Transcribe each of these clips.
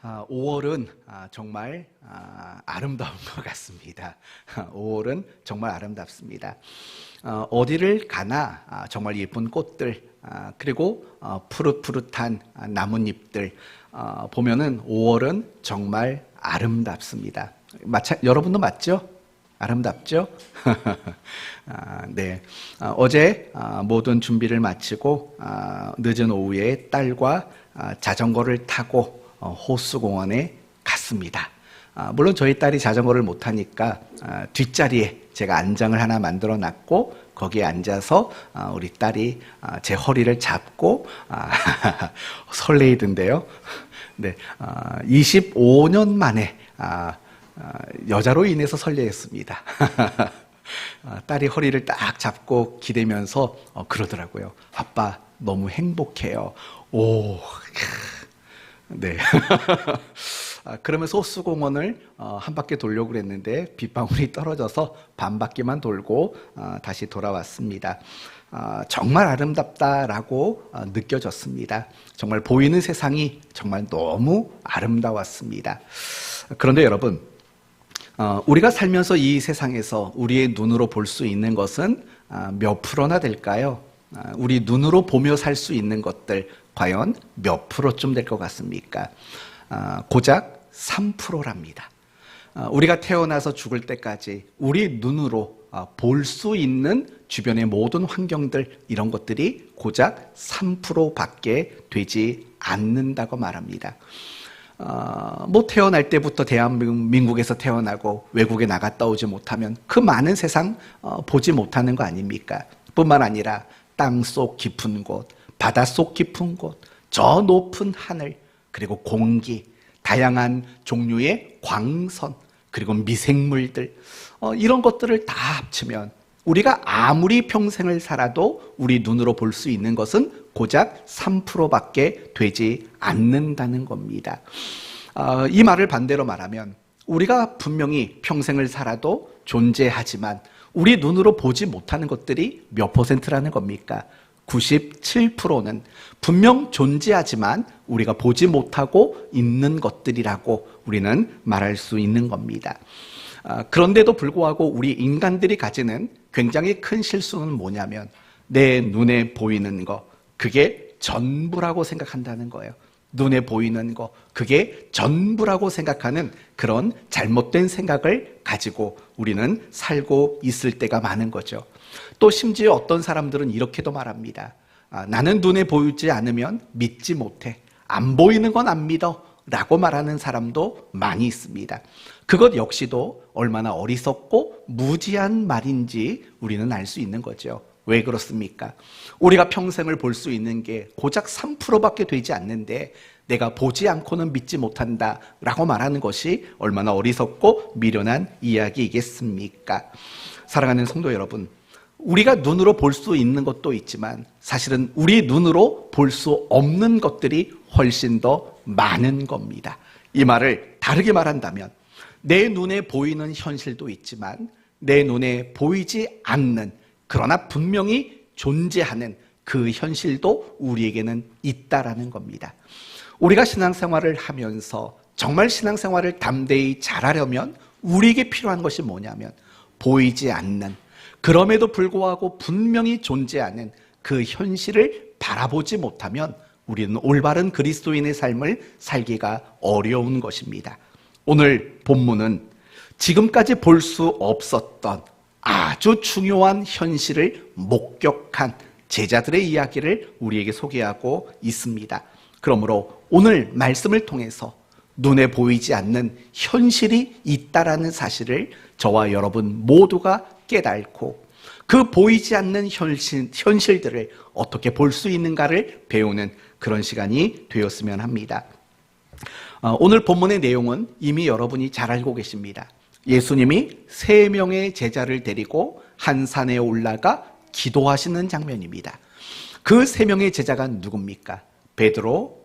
5월은 정말 아름다운 것 같습니다. 5월은 정말 아름답습니다. 어디를 가나 정말 예쁜 꽃들, 그리고 푸릇푸릇한 나뭇잎들 보면은 5월은 정말 아름답습니다. 여러분도 맞죠? 아름답죠? 네. 어제 모든 준비를 마치고 늦은 오후에 딸과 자전거를 타고 호수공원에 갔습니다. 물론 저희 딸이 자전거를 못하니까 뒷자리에 제가 안장을 하나 만들어 놨고 거기에 앉아서 우리 딸이 제 허리를 잡고 설레이던데요. 네, 25년 만에 여자로 인해서 설레었습니다. 딸이 허리를 딱 잡고 기대면서 그러더라고요. 아빠 너무 행복해요. 오, 네. 그러면서 호수공원을 한 바퀴 돌려고 그랬는데 빗방울이 떨어져서 반 바퀴만 돌고 다시 돌아왔습니다. 정말 아름답다라고 느껴졌습니다. 정말 보이는 세상이 정말 너무 아름다웠습니다. 그런데 여러분, 우리가 살면서 이 세상에서 우리의 눈으로 볼 수 있는 것은 몇 프로나 될까요? 우리 눈으로 보며 살 수 있는 것들 과연 몇 프로쯤 될 것 같습니까? 고작 3%랍니다. 우리가 태어나서 죽을 때까지 우리 눈으로 볼 수 있는 주변의 모든 환경들, 이런 것들이 고작 3%밖에 되지 않는다고 말합니다. 태어날 때부터 대한민국에서 태어나고 외국에 나갔다 오지 못하면 그 많은 세상 보지 못하는 거 아닙니까? 뿐만 아니라 땅속 깊은 곳, 바닷속 깊은 곳, 저 높은 하늘, 그리고 공기, 다양한 종류의 광선, 그리고 미생물들, 이런 것들을 다 합치면 우리가 아무리 평생을 살아도 우리 눈으로 볼 수 있는 것은 고작 3%밖에 되지 않는다는 겁니다. 이 말을 반대로 말하면 우리가 분명히 평생을 살아도 존재하지만 우리 눈으로 보지 못하는 것들이 몇 %라는 겁니까? 97%는 분명 존재하지만 우리가 보지 못하고 있는 것들이라고 우리는 말할 수 있는 겁니다. 그런데도 불구하고 우리 인간들이 가지는 굉장히 큰 실수는 뭐냐면 내 눈에 보이는 거, 그게 전부라고 생각한다는 거예요. 눈에 보이는 거, 그게 전부라고 생각하는 그런 잘못된 생각을 가지고 우리는 살고 있을 때가 많은 거죠. 또 심지어 어떤 사람들은 이렇게도 말합니다. 나는 눈에 보이지 않으면 믿지 못해. 안 보이는 건 안 믿어. 라고 말하는 사람도 많이 있습니다. 그것 역시도 얼마나 어리석고 무지한 말인지 우리는 알 수 있는 거죠. 왜 그렇습니까? 우리가 평생을 볼 수 있는 게 고작 3%밖에 되지 않는데 내가 보지 않고는 믿지 못한다 라고 말하는 것이 얼마나 어리석고 미련한 이야기이겠습니까? 사랑하는 성도 여러분, 우리가 눈으로 볼 수 있는 것도 있지만 사실은 우리 눈으로 볼 수 없는 것들이 훨씬 더 많은 겁니다. 이 말을 다르게 말한다면 내 눈에 보이는 현실도 있지만 내 눈에 보이지 않는, 그러나 분명히 존재하는 그 현실도 우리에게는 있다라는 겁니다. 우리가 신앙생활을 하면서 정말 신앙생활을 담대히 잘하려면 우리에게 필요한 것이 뭐냐면 보이지 않는, 그럼에도 불구하고 분명히 존재하는 그 현실을 바라보지 못하면 우리는 올바른 그리스도인의 삶을 살기가 어려운 것입니다. 오늘 본문은 지금까지 볼 수 없었던 아주 중요한 현실을 목격한 제자들의 이야기를 우리에게 소개하고 있습니다. 그러므로 오늘 말씀을 통해서 눈에 보이지 않는 현실이 있다라는 사실을 저와 여러분 모두가 깨닫고 그 보이지 않는 현실들을 어떻게 볼 수 있는가를 배우는 그런 시간이 되었으면 합니다. 오늘 본문의 내용은 이미 여러분이 잘 알고 계십니다. 예수님이 3명의 제자를 데리고 한 산에 올라가 기도하시는 장면입니다. 그 3명의 제자가 누굽니까? 베드로,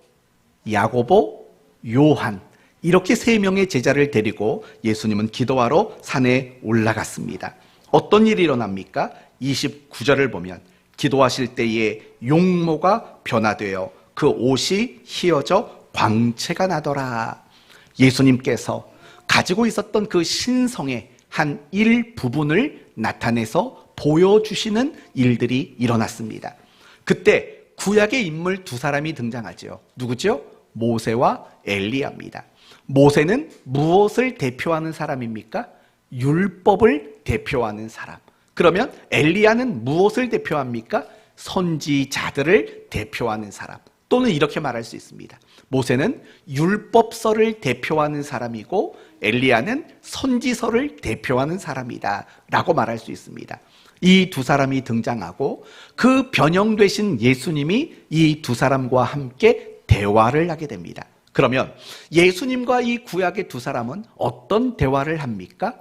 야고보, 요한, 이렇게 3명의 제자를 데리고 예수님은 기도하러 산에 올라갔습니다. 어떤 일이 일어납니까? 29절을 보면 기도하실 때에 용모가 변화되어 그 옷이 휘어져 광채가 나더라. 예수님께서 가지고 있었던 그 신성의 한 일부분을 나타내서 보여주시는 일들이 일어났습니다. 그때 구약의 인물 두 사람이 등장하죠. 누구죠? 모세와 엘리야입니다. 모세는 무엇을 대표하는 사람입니까? 율법을 대표하는 사람. 그러면 엘리야는 무엇을 대표합니까? 선지자들을 대표하는 사람. 또는 이렇게 말할 수 있습니다. 모세는 율법서를 대표하는 사람이고 엘리야는 선지서를 대표하는 사람이다 라고 말할 수 있습니다. 이 두 사람이 등장하고 그 변형되신 예수님이 이 두 사람과 함께 대화를 하게 됩니다. 그러면 예수님과 이 구약의 두 사람은 어떤 대화를 합니까?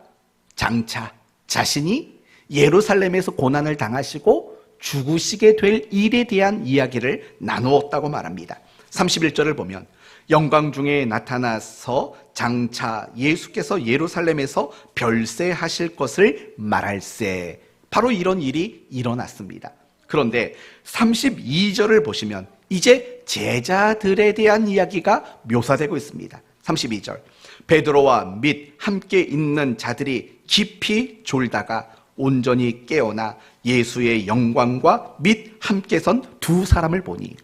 장차 자신이 예루살렘에서 고난을 당하시고 죽으시게 될 일에 대한 이야기를 나누었다고 말합니다. 31절을 보면 영광 중에 나타나서 장차 예수께서 예루살렘에서 별세하실 것을 말할세. 바로 이런 일이 일어났습니다. 그런데 32절을 보시면 이제 제자들에 대한 이야기가 묘사되고 있습니다. 32절 베드로와 및 함께 있는 자들이 깊이 졸다가 온전히 깨어나 예수의 영광과 및 함께 선 두 사람을 보니,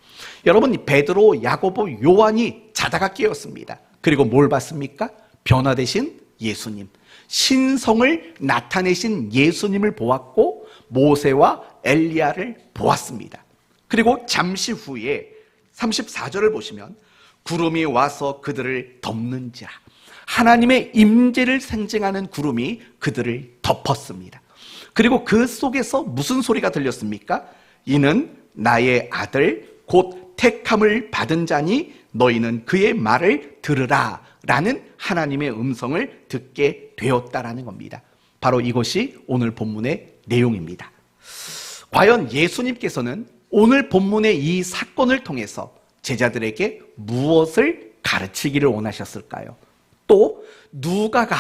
여러분 베드로, 야고보, 요한이 자다가 깨었습니다. 그리고 뭘 봤습니까? 변화되신 예수님, 신성을 나타내신 예수님을 보았고 모세와 엘리야를 보았습니다. 그리고 잠시 후에 34절을 보시면 구름이 와서 그들을 덮는지라. 하나님의 임재를 상징하는 구름이 그들을 덮었습니다. 그리고 그 속에서 무슨 소리가 들렸습니까? 이는 나의 아들 곧 택함을 받은 자니 너희는 그의 말을 들으라 라는 하나님의 음성을 듣게 되었다라는 겁니다. 바로 이것이 오늘 본문의 내용입니다. 과연 예수님께서는 오늘 본문의 이 사건을 통해서 제자들에게 무엇을 가르치기를 원하셨을까요? 또 누가가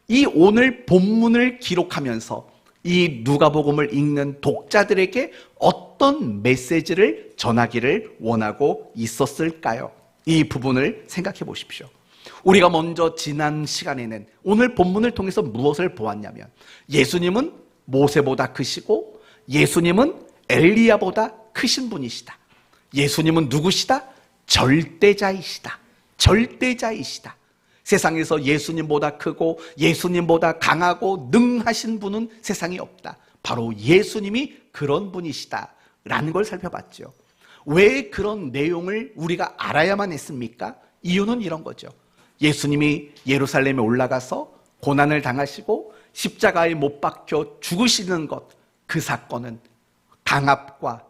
이 오늘 본문을 기록하면서 이 누가복음을 읽는 독자들에게 어떤 메시지를 전하기를 원하고 있었을까요? 이 부분을 생각해 보십시오. 우리가 먼저 지난 시간에는 오늘 본문을 통해서 무엇을 보았냐면 예수님은 모세보다 크시고 예수님은 엘리야보다 크신 분이시다. 예수님은 누구시다? 절대자이시다. 절대자이시다. 세상에서 예수님보다 크고 예수님보다 강하고 능하신 분은 세상에 없다. 바로 예수님이 그런 분이시다 라는 걸 살펴봤죠. 왜 그런 내용을 우리가 알아야만 했습니까? 이유는 이런 거죠. 예수님이 예루살렘에 올라가서 고난을 당하시고 십자가에 못 박혀 죽으시는 것, 그 사건은 강압과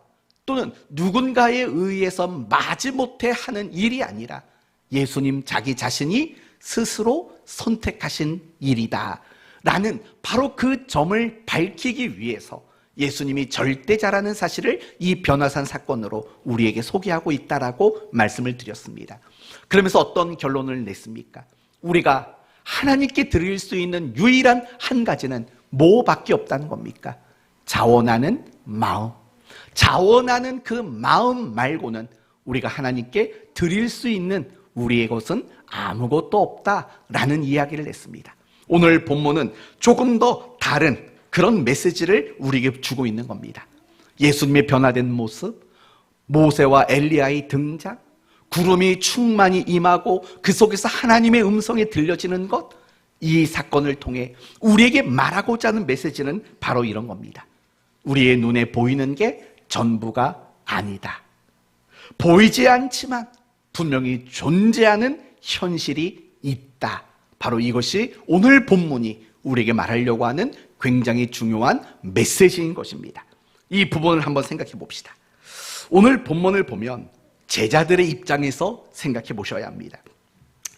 또는 누군가에 의해서 마지못해 하는 일이 아니라 예수님 자기 자신이 스스로 선택하신 일이다 라는 바로 그 점을 밝히기 위해서 예수님이 절대자라는 사실을 이 변화산 사건으로 우리에게 소개하고 있다라고 말씀을 드렸습니다. 그러면서 어떤 결론을 냈습니까? 우리가 하나님께 드릴 수 있는 유일한 한 가지는 뭐밖에 없다는 겁니까? 자원하는 마음. 자원하는 그 마음 말고는 우리가 하나님께 드릴 수 있는 우리의 것은 아무것도 없다라는 이야기를 했습니다. 오늘 본문은 조금 더 다른 그런 메시지를 우리에게 주고 있는 겁니다. 예수님의 변화된 모습, 모세와 엘리야의 등장, 구름이 충만히 임하고 그 속에서 하나님의 음성이 들려지는 것, 이 사건을 통해 우리에게 말하고자 하는 메시지는 바로 이런 겁니다. 우리의 눈에 보이는 게 전부가 아니다. 보이지 않지만 분명히 존재하는 현실이 있다. 바로 이것이 오늘 본문이 우리에게 말하려고 하는 굉장히 중요한 메시지인 것입니다. 이 부분을 한번 생각해 봅시다. 오늘 본문을 보면 제자들의 입장에서 생각해 보셔야 합니다.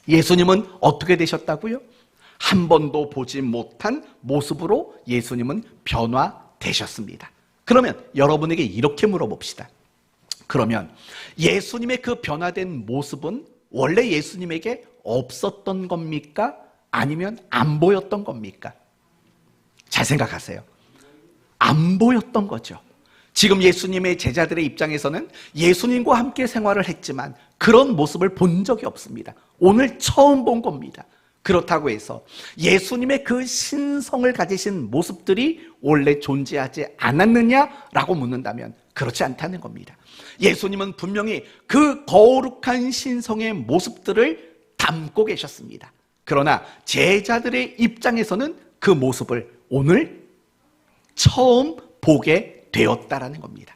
예수님은 어떻게 되셨다고요? 한 번도 보지 못한 모습으로 예수님은 변화되셨습니다. 그러면 여러분에게 이렇게 물어봅시다. 그러면 예수님의 그 변화된 모습은 원래 예수님에게 없었던 겁니까? 아니면 안 보였던 겁니까? 잘 생각하세요. 안 보였던 거죠. 지금 예수님의 제자들의 입장에서는 예수님과 함께 생활을 했지만 그런 모습을 본 적이 없습니다. 오늘 처음 본 겁니다. 그렇다고 해서 예수님의 그 신성을 가지신 모습들이 원래 존재하지 않았느냐라고 묻는다면 그렇지 않다는 겁니다. 예수님은 분명히 그 거룩한 신성의 모습들을 담고 계셨습니다. 그러나 제자들의 입장에서는 그 모습을 오늘 처음 보게 되었다라는 겁니다.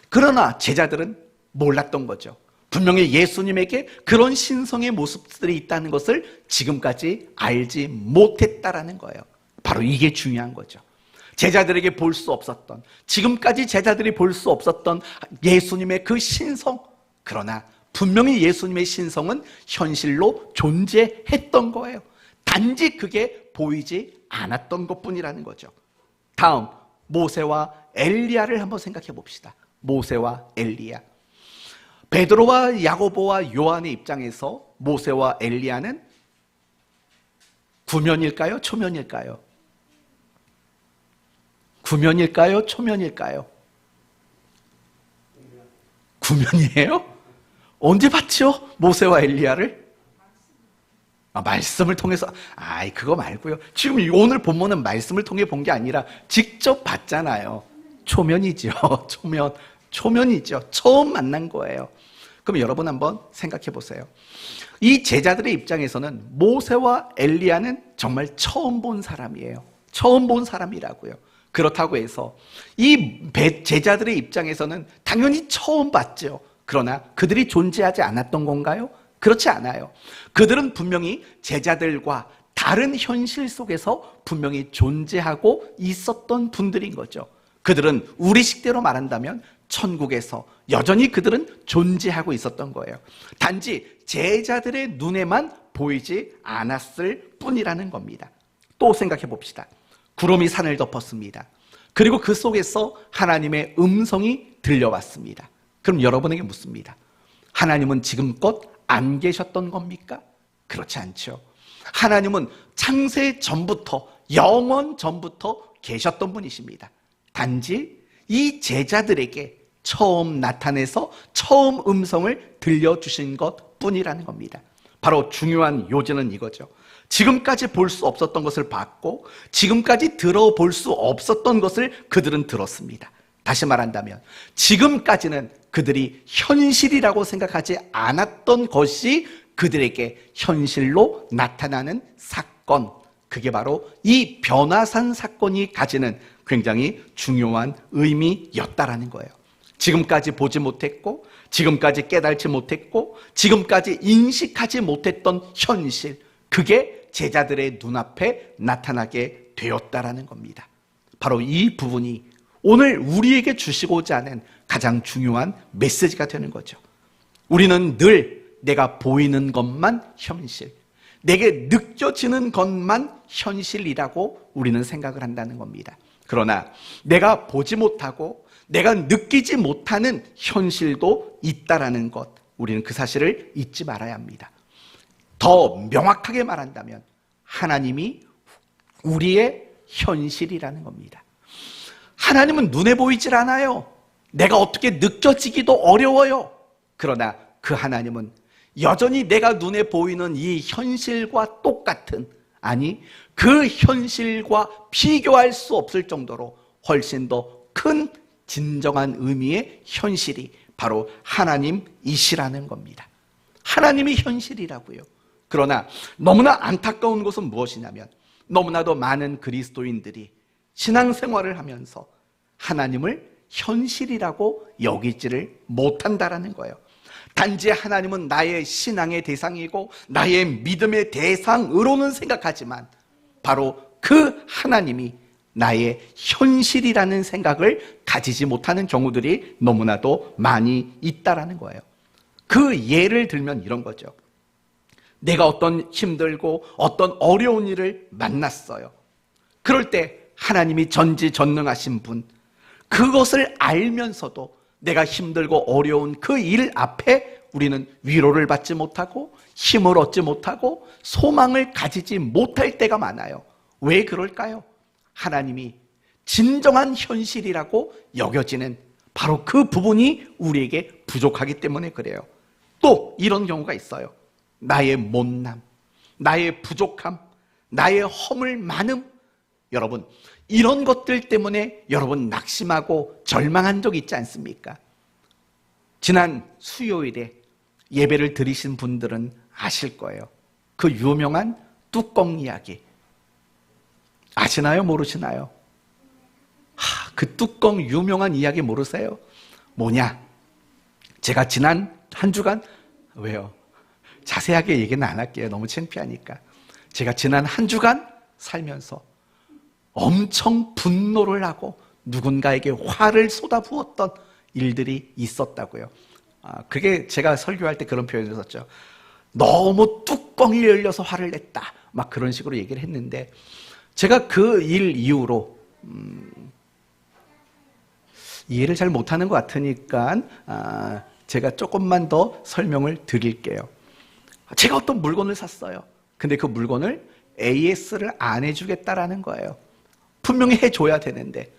그러나 제자들은 몰랐던 거죠. 분명히 예수님에게 그런 신성의 모습들이 있다는 것을 지금까지 알지 못했다라는 거예요. 바로 이게 중요한 거죠. 제자들에게 볼 수 없었던, 지금까지 제자들이 볼 수 없었던 예수님의 그 신성, 그러나 분명히 예수님의 신성은 현실로 존재했던 거예요. 단지 그게 보이지 않았던 것뿐이라는 거죠. 다음, 모세와 엘리야를 한번 생각해 봅시다. 모세와 엘리야. 베드로와 야고보와 요한의 입장에서 모세와 엘리야는 구면일까요? 초면일까요? 구면일까요? 초면일까요? 구면이에요? 언제 봤죠? 모세와 엘리야를? 말씀을 통해서. 그거 말고요. 지금 오늘 본문은 말씀을 통해 본 게 아니라 직접 봤잖아요. 초면이죠. 초면이죠. 처음 만난 거예요. 그럼 여러분 한번 생각해 보세요. 이 제자들의 입장에서는 모세와 엘리야는 정말 처음 본 사람이에요. 처음 본 사람이라고요. 그렇다고 해서 이 제자들의 입장에서는 당연히 처음 봤죠. 그러나 그들이 존재하지 않았던 건가요? 그렇지 않아요. 그들은 분명히 제자들과 다른 현실 속에서 분명히 존재하고 있었던 분들인 거죠. 그들은 우리 식대로 말한다면 천국에서 여전히 그들은 존재하고 있었던 거예요. 단지 제자들의 눈에만 보이지 않았을 뿐이라는 겁니다. 또 생각해 봅시다. 구름이 산을 덮었습니다. 그리고 그 속에서 하나님의 음성이 들려왔습니다. 그럼 여러분에게 묻습니다. 하나님은 지금껏 안 계셨던 겁니까? 그렇지 않죠. 하나님은 창세 전부터, 영원 전부터 계셨던 분이십니다. 단지 이 제자들에게 처음 나타내서 처음 음성을 들려주신 것 뿐이라는 겁니다. 바로 중요한 요지는 이거죠. 지금까지 볼 수 없었던 것을 봤고 지금까지 들어볼 수 없었던 것을 그들은 들었습니다. 다시 말한다면 지금까지는 그들이 현실이라고 생각하지 않았던 것이 그들에게 현실로 나타나는 사건, 그게 바로 이 변화산 사건이 가지는 굉장히 중요한 의미였다라는 거예요. 지금까지 보지 못했고 지금까지 깨달지 못했고 지금까지 인식하지 못했던 현실, 그게 제자들의 눈앞에 나타나게 되었다라는 겁니다. 바로 이 부분이 오늘 우리에게 주시고자 하는 가장 중요한 메시지가 되는 거죠. 우리는 늘 내가 보이는 것만 현실, 내게 느껴지는 것만 현실이라고 우리는 생각을 한다는 겁니다. 그러나 내가 보지 못하고 내가 느끼지 못하는 현실도 있다라는 것, 우리는 그 사실을 잊지 말아야 합니다. 더 명확하게 말한다면 하나님이 우리의 현실이라는 겁니다. 하나님은 눈에 보이질 않아요. 내가 어떻게 느껴지기도 어려워요. 그러나 그 하나님은 여전히 내가 눈에 보이는 이 현실과 똑같은, 아니 그 현실과 비교할 수 없을 정도로 훨씬 더 큰 진정한 의미의 현실이 바로 하나님이시라는 겁니다. 하나님이 현실이라고요. 그러나 너무나 안타까운 것은 무엇이냐면 너무나도 많은 그리스도인들이 신앙생활을 하면서 하나님을 현실이라고 여기지를 못한다라는 거예요. 단지 하나님은 나의 신앙의 대상이고 나의 믿음의 대상으로는 생각하지만 바로 그 하나님이 나의 현실이라는 생각을 가지지 못하는 경우들이 너무나도 많이 있다라는 거예요. 그 예를 들면 이런 거죠. 내가 어떤 힘들고 어떤 어려운 일을 만났어요. 그럴 때 하나님이 전지전능하신 분, 그것을 알면서도 내가 힘들고 어려운 그 일 앞에 우리는 위로를 받지 못하고 힘을 얻지 못하고 소망을 가지지 못할 때가 많아요. 왜 그럴까요? 하나님이 진정한 현실이라고 여겨지는 바로 그 부분이 우리에게 부족하기 때문에 그래요. 또 이런 경우가 있어요. 나의 못남, 나의 부족함, 나의 허물 많음. 여러분, 이런 것들 때문에 여러분 낙심하고 절망한 적 있지 않습니까? 지난 수요일에 예배를 드리신 분들은 아실 거예요. 그 유명한 뚜껑 이야기. 아시나요? 모르시나요? 그 뚜껑 유명한 이야기 모르세요? 뭐냐? 제가 지난 한 주간, 왜요? 자세하게 얘기는 안 할게요. 너무 창피하니까. 제가 지난 한 주간 살면서 엄청 분노를 하고 누군가에게 화를 쏟아부었던 일들이 있었다고요. 그게 제가 설교할 때 그런 표현을 썼죠. 너무 뚜껑이 열려서 화를 냈다. 막 그런 식으로 얘기를 했는데, 제가 그 일 이후로 이해를 잘 못하는 것 같으니까 제가 조금만 더 설명을 드릴게요. 제가 어떤 물건을 샀어요. 근데 그 물건을 AS를 안 해주겠다라는 거예요. 분명히 해줘야 되는데.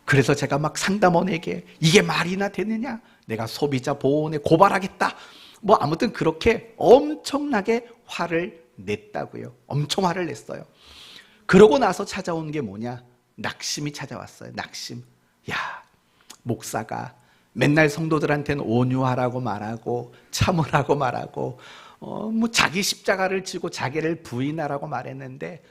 그래서 제가 막 상담원에게 이게 말이나 되느냐? 내가 소비자 보호원에 고발하겠다. 뭐 아무튼 그렇게 엄청나게 화를 냈다고요. 엄청 화를 냈어요. 그러고 나서 찾아온 게 뭐냐? 낙심이 찾아왔어요. 낙심. 야, 목사가 맨날 성도들한테는 온유하라고 말하고 참으라고 말하고 뭐 자기 십자가를 지고 자기를 부인하라고 말했는데,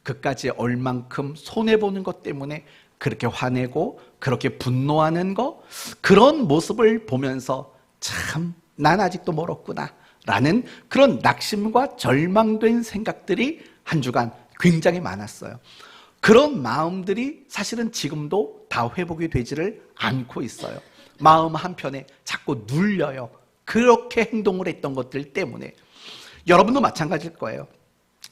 그까지 얼만큼 손해보는 것 때문에 그렇게 화내고 그렇게 분노하는 거, 그런 모습을 보면서 참 난 아직도 멀었구나 라는 그런 낙심과 절망된 생각들이 한 주간 굉장히 많았어요. 그런 마음들이 사실은 지금도 다 회복이 되지를 않고 있어요. 마음 한편에 자꾸 눌려요. 그렇게 행동을 했던 것들 때문에. 여러분도 마찬가지일 거예요.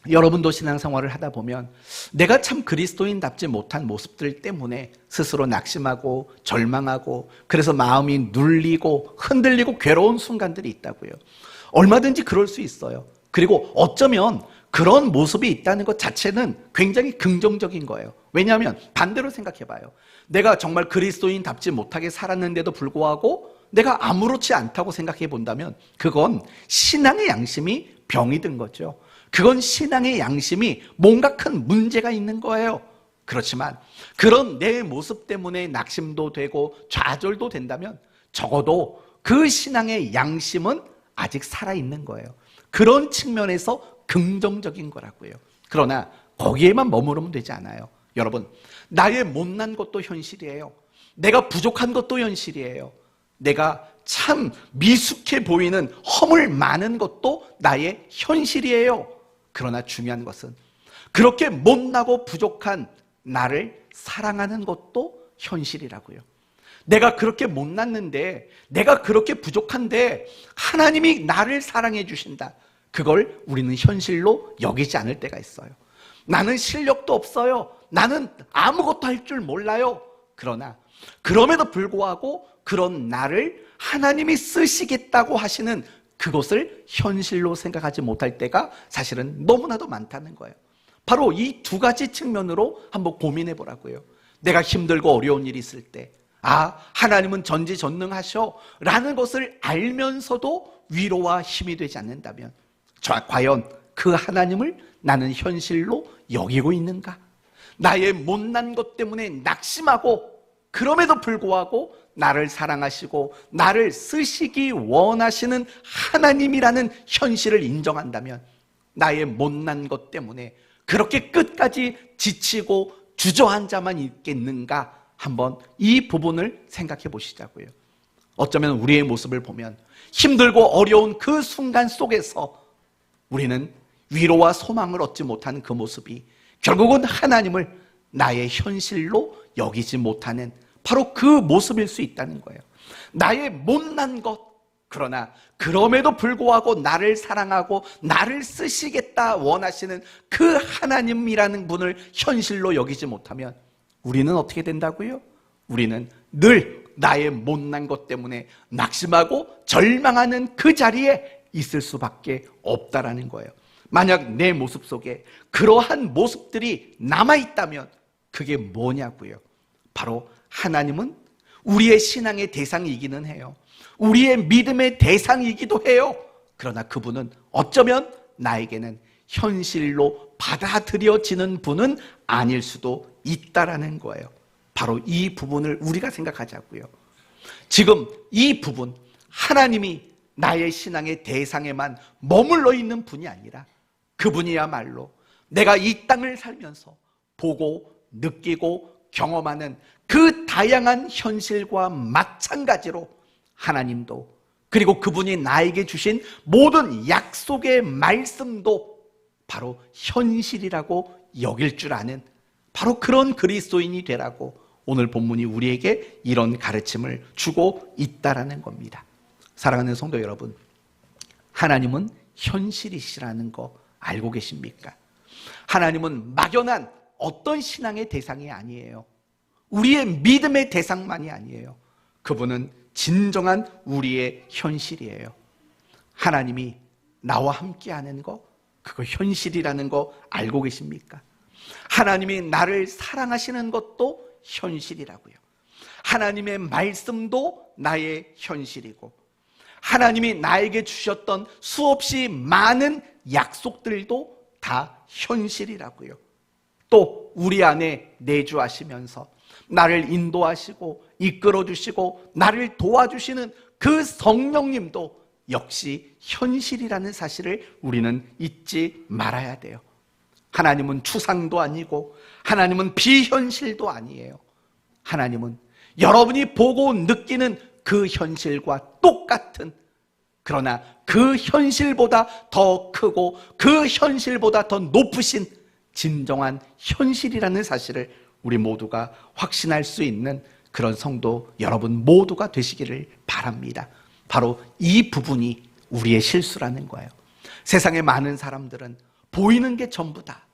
여러분도 신앙생활을 하다 보면 내가 참 그리스도인답지 못한 모습들 때문에 스스로 낙심하고 절망하고, 그래서 마음이 눌리고 흔들리고 괴로운 순간들이 있다고요. 얼마든지 그럴 수 있어요. 그리고 어쩌면 그런 모습이 있다는 것 자체는 굉장히 긍정적인 거예요. 왜냐하면 반대로 생각해봐요. 내가 정말 그리스도인답지 못하게 살았는데도 불구하고 내가 아무렇지 않다고 생각해 본다면 그건 신앙의 양심이 병이 든 거죠. 그건 신앙의 양심이 뭔가 큰 문제가 있는 거예요. 그렇지만 그런 내 모습 때문에 낙심도 되고 좌절도 된다면 적어도 그 신앙의 양심은 아직 살아있는 거예요. 그런 측면에서 긍정적인 거라고요. 그러나 거기에만 머무르면 되지 않아요. 여러분, 나의 못난 것도 현실이에요. 내가 부족한 것도 현실이에요. 내가 참 미숙해 보이는 허물 많은 것도 나의 현실이에요. 그러나 중요한 것은 그렇게 못나고 부족한 나를 사랑하는 것도 현실이라고요. 내가 그렇게 못났는데, 내가 그렇게 부족한데 하나님이 나를 사랑해 주신다. 그걸 우리는 현실로 여기지 않을 때가 있어요. 나는 실력도 없어요. 나는 아무것도 할 줄 몰라요. 그러나 그럼에도 불구하고 그런 나를 하나님이 쓰시겠다고 하시는 그것을 현실로 생각하지 못할 때가 사실은 너무나도 많다는 거예요. 바로 이 두 가지 측면으로 한번 고민해 보라고요. 내가 힘들고 어려운 일이 있을 때, 하나님은 전지전능하셔 라는 것을 알면서도 위로와 힘이 되지 않는다면 과연 그 하나님을 나는 현실로 여기고 있는가? 나의 못난 것 때문에 낙심하고 그럼에도 불구하고 나를 사랑하시고 나를 쓰시기 원하시는 하나님이라는 현실을 인정한다면 나의 못난 것 때문에 그렇게 끝까지 지치고 주저앉아만 있겠는가? 한번 이 부분을 생각해 보시자고요. 어쩌면 우리의 모습을 보면 힘들고 어려운 그 순간 속에서 우리는 위로와 소망을 얻지 못하는 그 모습이 결국은 하나님을 나의 현실로 여기지 못하는 바로 그 모습일 수 있다는 거예요. 나의 못난 것, 그러나 그럼에도 불구하고 나를 사랑하고 나를 쓰시겠다 원하시는 그 하나님이라는 분을 현실로 여기지 못하면 우리는 어떻게 된다고요? 우리는 늘 나의 못난 것 때문에 낙심하고 절망하는 그 자리에 있을 수밖에 없다라는 거예요. 만약 내 모습 속에 그러한 모습들이 남아있다면 그게 뭐냐고요? 바로 하나님은 우리의 신앙의 대상이기는 해요. 우리의 믿음의 대상이기도 해요. 그러나 그분은 어쩌면 나에게는 현실로 받아들여지는 분은 아닐 수도 있다라는 거예요. 바로 이 부분을 우리가 생각하자고요. 지금 이 부분, 하나님이 나의 신앙의 대상에만 머물러 있는 분이 아니라 그분이야말로 내가 이 땅을 살면서 보고 느끼고 경험하는 그 다양한 현실과 마찬가지로 하나님도, 그리고 그분이 나에게 주신 모든 약속의 말씀도 바로 현실이라고 여길 줄 아는 바로 그런 그리스도인이 되라고 오늘 본문이 우리에게 이런 가르침을 주고 있다라는 겁니다. 사랑하는 성도 여러분, 하나님은 현실이시라는 거 알고 계십니까? 하나님은 막연한 어떤 신앙의 대상이 아니에요. 우리의 믿음의 대상만이 아니에요. 그분은 진정한 우리의 현실이에요. 하나님이 나와 함께하는 거, 그거 현실이라는 거 알고 계십니까? 하나님이 나를 사랑하시는 것도 현실이라고요. 하나님의 말씀도 나의 현실이고, 하나님이 나에게 주셨던 수없이 많은 약속들도 다 현실이라고요. 또 우리 안에 내주하시면서 나를 인도하시고 이끌어주시고 나를 도와주시는 그 성령님도 역시 현실이라는 사실을 우리는 잊지 말아야 돼요. 하나님은 추상도 아니고 하나님은 비현실도 아니에요. 하나님은 여러분이 보고 느끼는 그 현실과 똑같은, 그러나 그 현실보다 더 크고 그 현실보다 더 높으신 진정한 현실이라는 사실을 우리 모두가 확신할 수 있는 그런 성도 여러분 모두가 되시기를 바랍니다. 바로 이 부분이 우리의 실수라는 거예요. 세상의 많은 사람들은 보이는 게 전부다,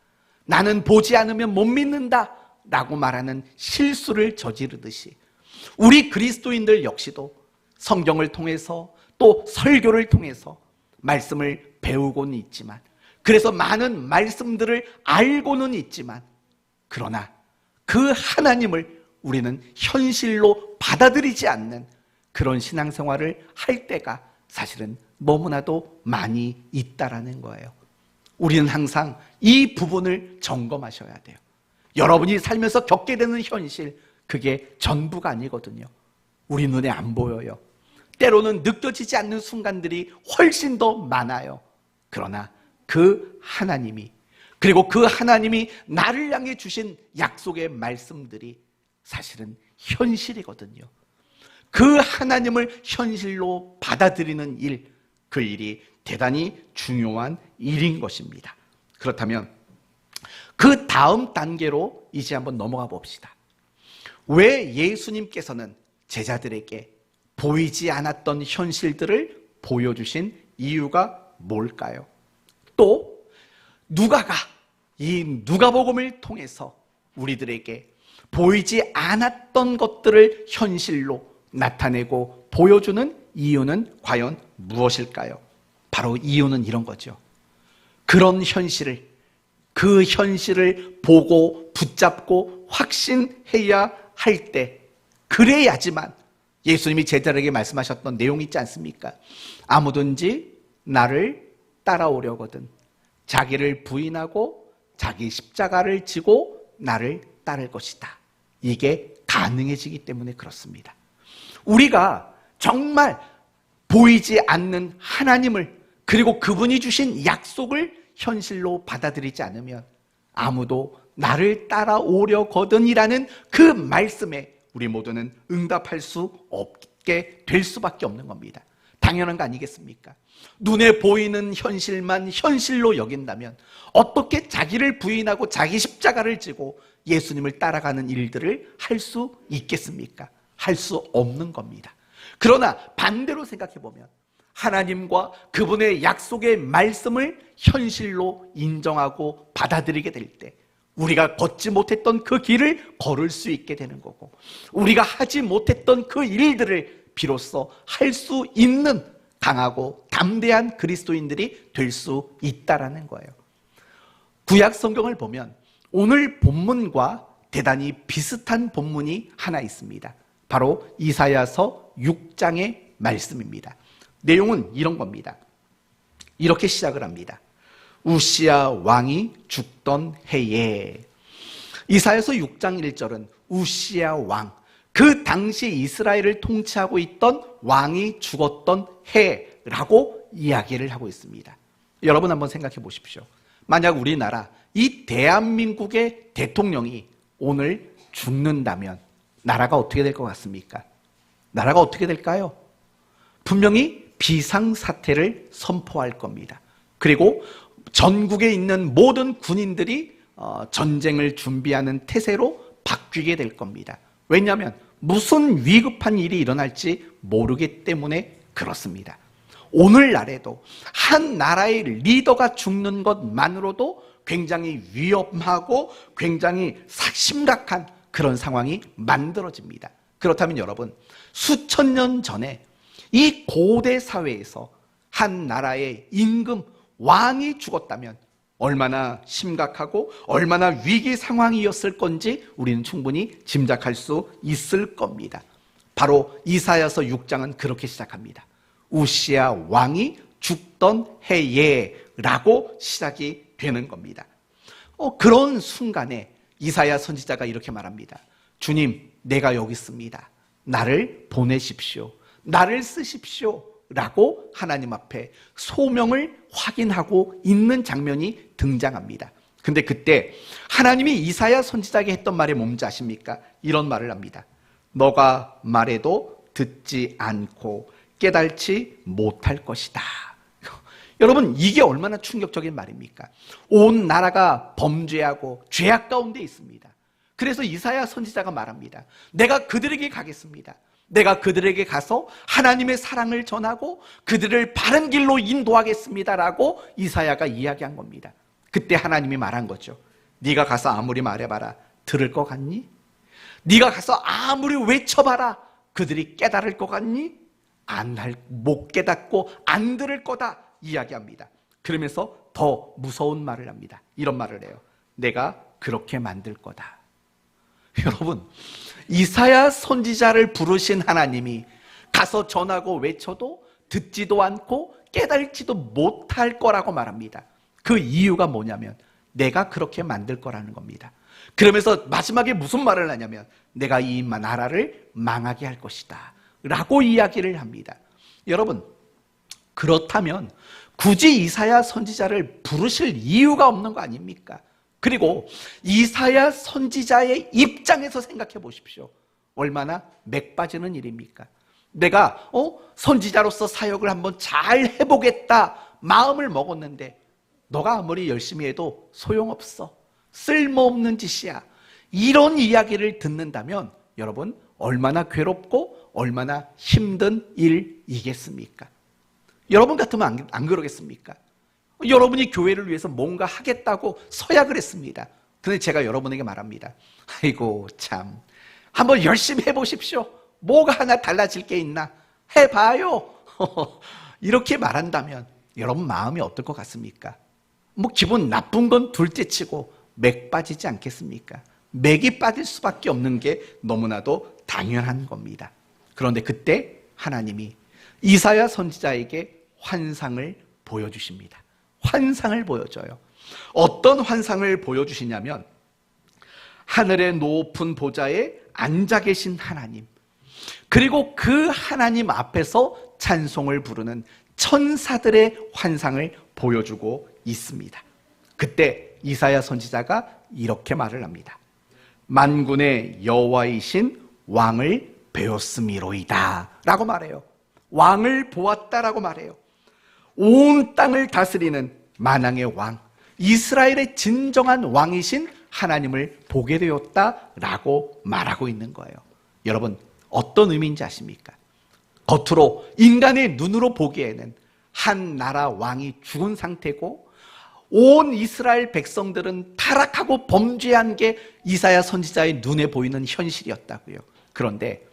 나는 보지 않으면 못 믿는다 라고 말하는 실수를 저지르듯이 우리 그리스도인들 역시도 성경을 통해서 또 설교를 통해서 말씀을 배우고는 있지만, 그래서 많은 말씀들을 알고는 있지만, 그러나 그 하나님을 우리는 현실로 받아들이지 않는 그런 신앙생활을 할 때가 사실은 너무나도 많이 있다라는 거예요. 우리는 항상 이 부분을 점검하셔야 돼요. 여러분이 살면서 겪게 되는 현실, 그게 전부가 아니거든요. 우리 눈에 안 보여요. 때로는 느껴지지 않는 순간들이 훨씬 더 많아요. 그러나 그 하나님이, 그리고 그 하나님이 나를 향해 주신 약속의 말씀들이 사실은 현실이거든요. 그 하나님을 현실로 받아들이는 일, 그 일이 대단히 중요한 일인 것입니다. 그렇다면 그 다음 단계로 이제 한번 넘어가 봅시다. 왜 예수님께서는 제자들에게 보이지 않았던 현실들을 보여주신 이유가 뭘까요? 또 누가가 이 누가복음을 통해서 우리들에게 보이지 않았던 것들을 현실로 나타내고 보여주는 이유는 과연 무엇일까요? 바로 이유는 이런 거죠. 그런 현실을, 그 현실을 보고 붙잡고 확신해야 할 때, 그래야지만 예수님이 제자들에게 말씀하셨던 내용이 있지 않습니까? 아무든지 나를 따라오려거든 자기를 부인하고 자기 십자가를 지고 나를 따를 것이다. 이게 가능해지기 때문에 그렇습니다. 우리가 정말 보이지 않는 하나님을, 그리고 그분이 주신 약속을 현실로 받아들이지 않으면 아무도 나를 따라오려거든이라는 그 말씀에 우리 모두는 응답할 수 없게 될 수밖에 없는 겁니다. 당연한 거 아니겠습니까? 눈에 보이는 현실만 현실로 여긴다면 어떻게 자기를 부인하고 자기 십자가를 지고 예수님을 따라가는 일들을 할 수 있겠습니까? 할 수 없는 겁니다. 그러나 반대로 생각해 보면 하나님과 그분의 약속의 말씀을 현실로 인정하고 받아들이게 될 때 우리가 걷지 못했던 그 길을 걸을 수 있게 되는 거고, 우리가 하지 못했던 그 일들을 비로소 할 수 있는 강하고 담대한 그리스도인들이 될 수 있다라는 거예요. 구약 성경을 보면 오늘 본문과 대단히 비슷한 본문이 하나 있습니다. 바로 이사야서 6장의 말씀입니다. 내용은 이런 겁니다. 이렇게 시작을 합니다. 우시야 왕이 죽던 해에. 이사야서 6장 1절은 우시야 왕, 그 당시 이스라엘을 통치하고 있던 왕이 죽었던 해라고 이야기를 하고 있습니다. 여러분 한번 생각해 보십시오. 만약 우리나라 이 대한민국의 대통령이 오늘 죽는다면 나라가 어떻게 될 것 같습니까? 나라가 어떻게 될까요? 분명히 비상사태를 선포할 겁니다. 그리고 전국에 있는 모든 군인들이 전쟁을 준비하는 태세로 바뀌게 될 겁니다. 왜냐하면 무슨 위급한 일이 일어날지 모르기 때문에 그렇습니다. 오늘날에도 한 나라의 리더가 죽는 것만으로도 굉장히 위험하고 굉장히 심각한 그런 상황이 만들어집니다. 그렇다면 여러분, 수천 년 전에 이 고대 사회에서 한 나라의 임금, 왕이 죽었다면 얼마나 심각하고 얼마나 위기 상황이었을 건지 우리는 충분히 짐작할 수 있을 겁니다. 바로 이사야서 6장은 그렇게 시작합니다. 우시야 왕이 죽던 해에 라고 시작이 되는 겁니다. 그런 순간에 이사야 선지자가 이렇게 말합니다. 주님, 내가 여기 있습니다. 나를 보내십시오. 나를 쓰십시오. 라고 하나님 앞에 소명을 확인하고 있는 장면이 등장합니다. 근데 그때 하나님이 이사야 선지자에게 했던 말이 뭔지 아십니까? 이런 말을 합니다. 너가 말해도 듣지 않고 깨달지 못할 것이다. 여러분, 이게 얼마나 충격적인 말입니까? 온 나라가 범죄하고 죄악 가운데 있습니다. 그래서 이사야 선지자가 말합니다. 내가 그들에게 가겠습니다. 내가 그들에게 가서 하나님의 사랑을 전하고 그들을 바른 길로 인도하겠습니다라고 이사야가 이야기한 겁니다. 그때 하나님이 말한 거죠. 네가 가서 아무리 말해봐라. 들을 것 같니? 네가 가서 아무리 외쳐봐라. 그들이 깨달을 것 같니? 못 깨닫고 안 들을 거다 이야기합니다. 그러면서 더 무서운 말을 합니다. 이런 말을 해요. 내가 그렇게 만들 거다. 여러분, 이사야 선지자를 부르신 하나님이 가서 전하고 외쳐도 듣지도 않고 깨달지도 못할 거라고 말합니다. 그 이유가 뭐냐면 내가 그렇게 만들 거라는 겁니다. 그러면서 마지막에 무슨 말을 하냐면 내가 이 나라를 망하게 할 것이다 라고 이야기를 합니다. 여러분, 그렇다면 굳이 이사야 선지자를 부르실 이유가 없는 거 아닙니까? 그리고 이사야 선지자의 입장에서 생각해 보십시오. 얼마나 맥 빠지는 일입니까? 내가 선지자로서 사역을 한번 잘 해보겠다 마음을 먹었는데 너가 아무리 열심히 해도 소용없어. 쓸모없는 짓이야. 이런 이야기를 듣는다면 여러분, 얼마나 괴롭고 얼마나 힘든 일이겠습니까? 여러분 같으면 안 그러겠습니까? 여러분이 교회를 위해서 뭔가 하겠다고 서약을 했습니다. 근데 제가 여러분에게 말합니다. 아이고 참, 한번 열심히 해보십시오. 뭐가 하나 달라질 게 있나? 해봐요. 이렇게 말한다면 여러분 마음이 어떨 것 같습니까? 뭐 기분 나쁜 건 둘째치고 맥 빠지지 않겠습니까? 맥이 빠질 수밖에 없는 게 너무나도 당연한 겁니다. 그런데 그때 하나님이 이사야 선지자에게 환상을 보여주십니다. 환상을 보여줘요. 어떤 환상을 보여주시냐면 하늘의 높은 보좌에 앉아 계신 하나님, 그리고 그 하나님 앞에서 찬송을 부르는 천사들의 환상을 보여주고 있습니다. 그때 이사야 선지자가 이렇게 말을 합니다. 만군의 여호와이신 왕을 배웠음이로이다 라고 말해요. 왕을 보았다라고 말해요. 온 땅을 다스리는 만왕의 왕, 이스라엘의 진정한 왕이신 하나님을 보게 되었다라고 말하고 있는 거예요. 여러분, 어떤 의미인지 아십니까? 겉으로 인간의 눈으로 보기에는 한 나라 왕이 죽은 상태고 온 이스라엘 백성들은 타락하고 범죄한 게 이사야 선지자의 눈에 보이는 현실이었다고요. 그런데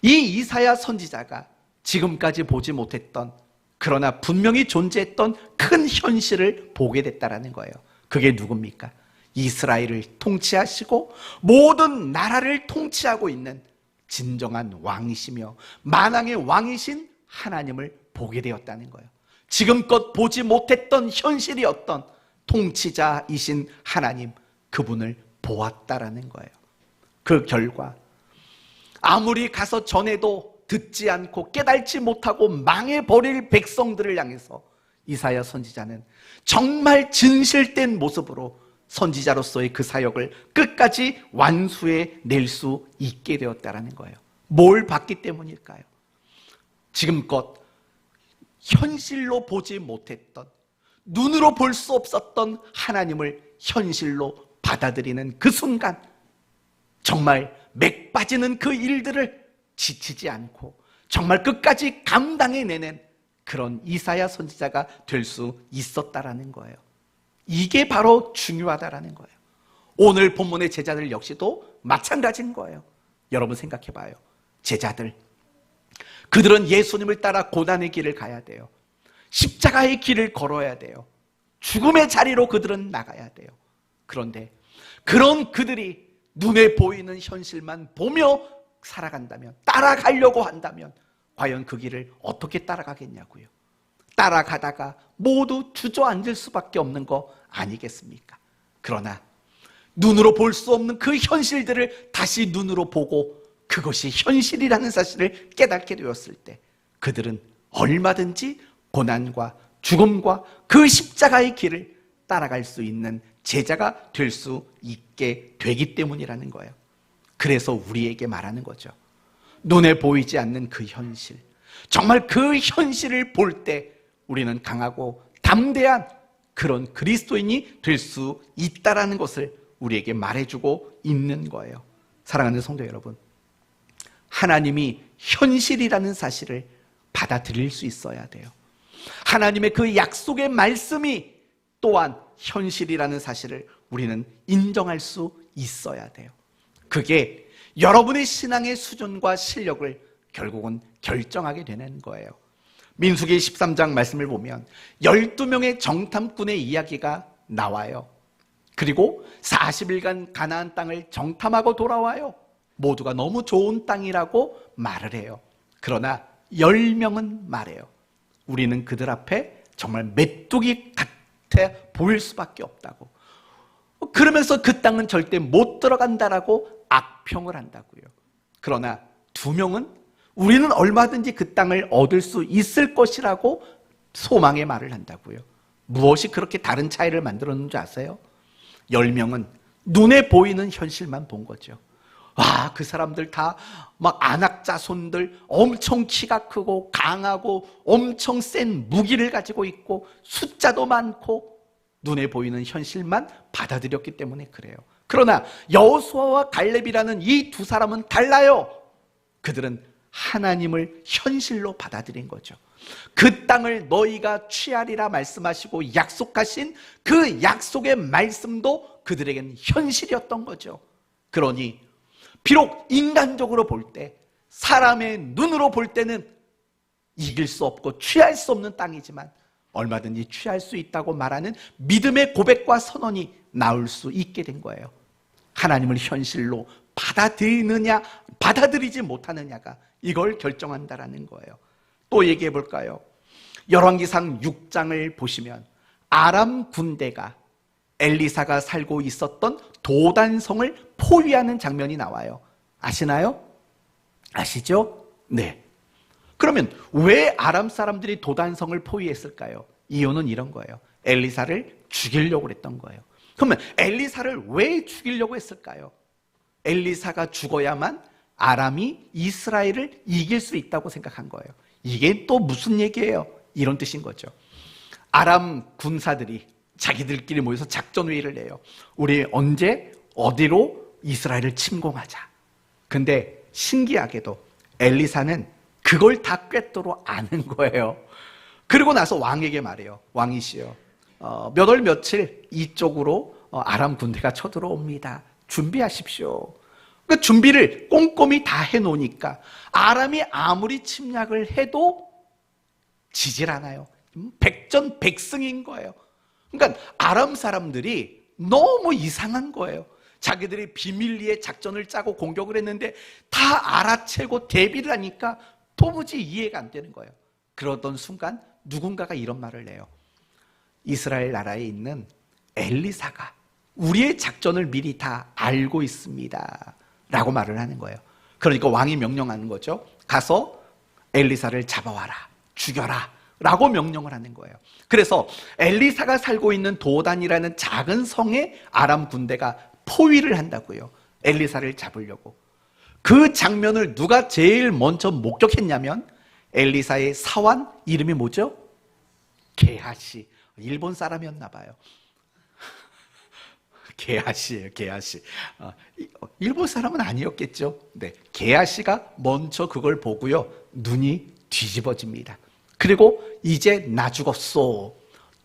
이 이사야 선지자가 지금까지 보지 못했던, 그러나 분명히 존재했던 큰 현실을 보게 됐다는 거예요. 그게 누굽니까? 이스라엘을 통치하시고 모든 나라를 통치하고 있는 진정한 왕이시며 만왕의 왕이신 하나님을 보게 되었다는 거예요. 지금껏 보지 못했던 현실이었던 통치자이신 하나님, 그분을 보았다라는 거예요. 그 결과 아무리 가서 전해도 듣지 않고 깨달지 못하고 망해버릴 백성들을 향해서 이사야 선지자는 정말 진실된 모습으로 선지자로서의 그 사역을 끝까지 완수해 낼 수 있게 되었다는 거예요. 뭘 봤기 때문일까요? 지금껏 현실로 보지 못했던, 눈으로 볼 수 없었던 하나님을 현실로 받아들이는 그 순간, 정말 맥 빠지는 그 일들을 지치지 않고 정말 끝까지 감당해내는 그런 이사야 선지자가 될 수 있었다라는 거예요. 이게 바로 중요하다라는 거예요. 오늘 본문의 제자들 역시도 마찬가지인 거예요. 여러분 생각해 봐요. 제자들, 그들은 예수님을 따라 고난의 길을 가야 돼요. 십자가의 길을 걸어야 돼요. 죽음의 자리로 그들은 나가야 돼요. 그런데 그런 그들이 눈에 보이는 현실만 보며 살아간다면, 따라가려고 한다면 과연 그 길을 어떻게 따라가겠냐고요. 따라가다가 모두 주저앉을 수밖에 없는 거 아니겠습니까? 그러나 눈으로 볼 수 없는 그 현실들을 다시 눈으로 보고 그것이 현실이라는 사실을 깨닫게 되었을 때 그들은 얼마든지 고난과 죽음과 그 십자가의 길을 따라갈 수 있는 제자가 될 수 있게 되기 때문이라는 거예요. 그래서 우리에게 말하는 거죠. 눈에 보이지 않는 그 현실, 정말 그 현실을 볼 때 우리는 강하고 담대한 그런 그리스도인이 될 수 있다라는 것을 우리에게 말해주고 있는 거예요. 사랑하는 성도 여러분, 하나님이 현실이라는 사실을 받아들일 수 있어야 돼요. 하나님의 그 약속의 말씀이 또한 현실이라는 사실을 우리는 인정할 수 있어야 돼요. 그게 여러분의 신앙의 수준과 실력을 결국은 결정하게 되는 거예요. 민수기 13장 말씀을 보면 12명의 정탐꾼의 이야기가 나와요. 그리고 40일간 가나안 땅을 정탐하고 돌아와요. 모두가 너무 좋은 땅이라고 말을 해요. 그러나 10명은 말해요. 우리는 그들 앞에 정말 메뚜기 같아 보일 수밖에 없다고. 그러면서 그 땅은 절대 못 들어간다라고 악평을 한다고요. 그러나 2명은 우리는 얼마든지 그 땅을 얻을 수 있을 것이라고 소망의 말을 한다고요. 무엇이 그렇게 다른 차이를 만들었는지 아세요? 10명은 눈에 보이는 현실만 본 거죠. 와, 그 사람들 다 막 안악자손들, 엄청 키가 크고 강하고 엄청 센 무기를 가지고 있고 숫자도 많고 눈에 보이는 현실만 받아들였기 때문에 그래요. 그러나 여호수아와 갈렙이라는 이 두 사람은 달라요. 그들은 하나님을 현실로 받아들인 거죠. 그 땅을 너희가 취하리라 말씀하시고 약속하신 그 약속의 말씀도 그들에겐 현실이었던 거죠. 그러니 비록 인간적으로 볼 때, 사람의 눈으로 볼 때는 이길 수 없고 취할 수 없는 땅이지만 얼마든지 취할 수 있다고 말하는 믿음의 고백과 선언이 나올 수 있게 된 거예요. 하나님을 현실로 받아들이느냐 받아들이지 못하느냐가 이걸 결정한다라는 거예요. 또 얘기해 볼까요? 열왕기상 6장을 보시면 아람 군대가 엘리사가 살고 있었던 도단성을 포위하는 장면이 나와요. 아시나요? 아시죠? 네. 그러면 왜 아람 사람들이 도단성을 포위했을까요? 이유는 이런 거예요. 엘리사를 죽이려고 했던 거예요. 그러면 엘리사를 왜 죽이려고 했을까요? 엘리사가 죽어야만 아람이 이스라엘을 이길 수 있다고 생각한 거예요. 이게 또 무슨 얘기예요? 이런 뜻인 거죠. 아람 군사들이 자기들끼리 모여서 작전회의를 해요. 우리 언제 어디로 이스라엘을 침공하자. 근데 신기하게도 엘리사는 그걸 다 꿰뚫어 아는 거예요. 그리고 나서 왕에게 말해요. 왕이시여, 몇 월 며칠 이쪽으로 아람 군대가 쳐들어옵니다. 준비하십시오. 그 준비를 꼼꼼히 다 해놓으니까 아람이 아무리 침략을 해도 지질 않아요. 백전백승인 거예요. 그러니까 아람 사람들이 너무 이상한 거예요. 자기들이 비밀리에 작전을 짜고 공격을 했는데 다 알아채고 대비를 하니까 도무지 이해가 안 되는 거예요. 그러던 순간 누군가가 이런 말을 해요. 이스라엘 나라에 있는 엘리사가 우리의 작전을 미리 다 알고 있습니다 라고 말을 하는 거예요. 그러니까 왕이 명령하는 거죠. 가서 엘리사를 잡아와라, 죽여라 라고 명령을 하는 거예요. 그래서 엘리사가 살고 있는 도단이라는 작은 성에 아람 군대가 포위를 한다고요. 엘리사를 잡으려고. 그 장면을 누가 제일 먼저 목격했냐면 엘리사의 사환, 이름이 뭐죠? 게하시. 일본 사람이었나 봐요. 게하시예요, 게하시. 일본 사람은 아니었겠죠. 네, 게하시가 먼저 그걸 보고요, 눈이 뒤집어집니다. 그리고 이제 나 죽었소.